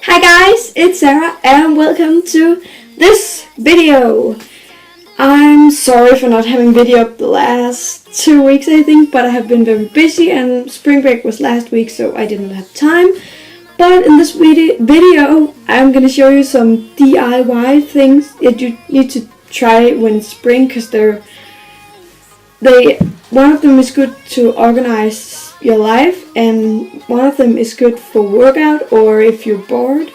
Hi guys, it's Sarah and welcome to this video. I'm sorry for not having video up the last 2 weeks I think, but I have been very busy and spring break was last week so I didn't have time. But in this video I'm gonna show you some DIY things that you need to try when it's spring, because one of them is good to organize your life, and one of them is good for workout or if you're bored,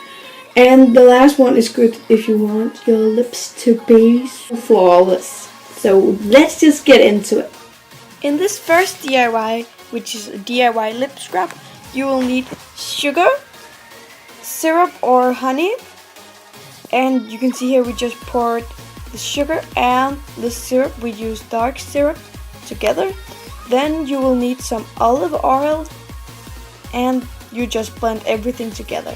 and the last one is good if you want your lips to be flawless. So let's just get into it. In this first DIY, which is a DIY lip scrub, you will need sugar, syrup or honey, and you can see here we just poured the sugar and the syrup. We use dark syrup together. Then you will need some olive oil and you just blend everything together.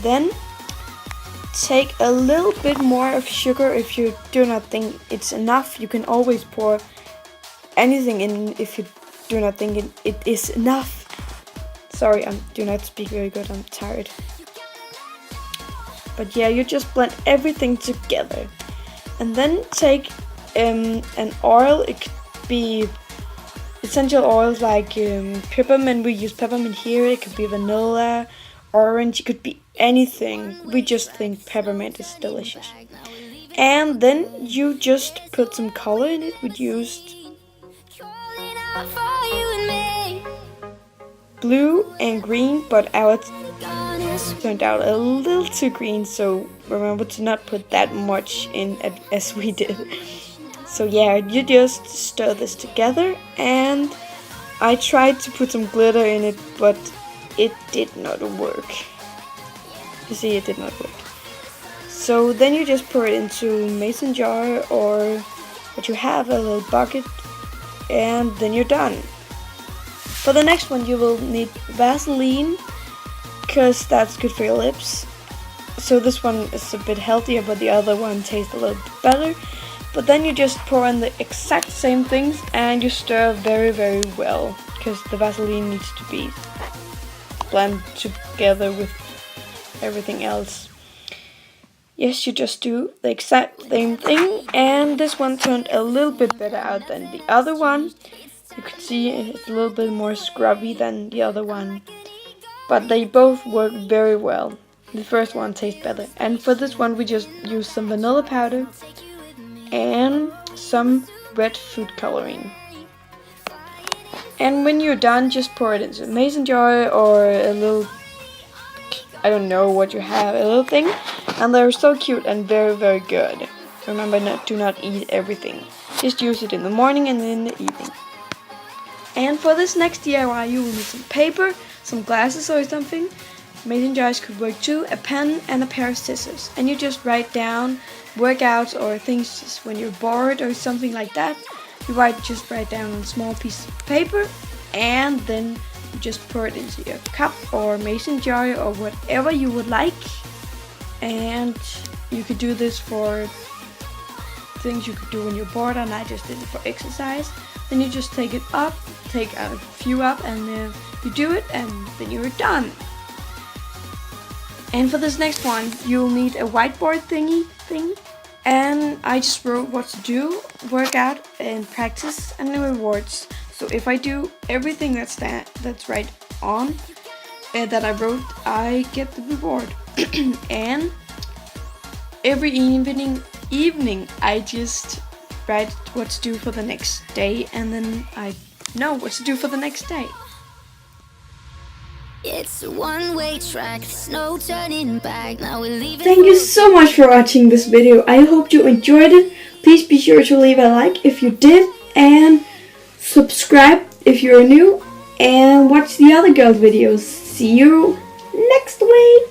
Then take a little bit more of sugar. If you do not think it's enough, you can always pour anything in if you do not think it is enough. Sorry, I do not speak very good, I'm tired. But yeah, you just blend everything together. And then take an oil. It could be essential oils like peppermint. We use peppermint here. It could be vanilla, orange. It could be anything. We just think peppermint is delicious. And then you just put some color in it. We used blue and green, but ours turned out a little too green, so remember to not put that much in as we did. So yeah, you just stir this together, and I tried to put some glitter in it, but it did not work. You see, it did not work. So then you just pour it into a mason jar or what you have, a little bucket, and then you're done. For the next one you will need Vaseline, because that's good for your lips. So this one is a bit healthier, but the other one tastes a little bit better. But then you just pour in the exact same things and you stir very, very well, because the Vaseline needs to be blended together with everything else. Yes, you just do the exact same thing, and this one turned a little bit better out than the other one. You can see it's a little bit more scrubby than the other one, but they both work very well. The first one tastes better. And for this one we just use some vanilla powder and some red food coloring. And when you're done, just pour it into a mason jar or a little, I don't know what you have, a little thing. And they're so cute and very, very good. Remember, do not eat everything. Just use it in the morning and in the evening. And for this next DIY you will need some paper, some glasses or something. Mason jars could work too, a pen and a pair of scissors. And you just write down workouts or things just when you're bored or something like that. You just write down on a small piece of paper, and then you just pour it into your cup or mason jar or whatever you would like. And you could do this for things you could do when you're bored, and I just did it for exercise. Then you just take it up, take a few up, and you do it, and then you're done. And for this next one, you'll need a whiteboard thing, and I just wrote what to do, workout, and practice, and the rewards. So if I do everything that's right on that I wrote, I get the reward. And every evening I just write what to do for the next day, and then I know what to do for the next day. It's a one-way track, there's no turning back. Now we're leaving. Thank you so much for watching this video. I hope you enjoyed it. Please be sure to leave a like if you did, and subscribe if you're new, and watch the other girls' videos. See you next week.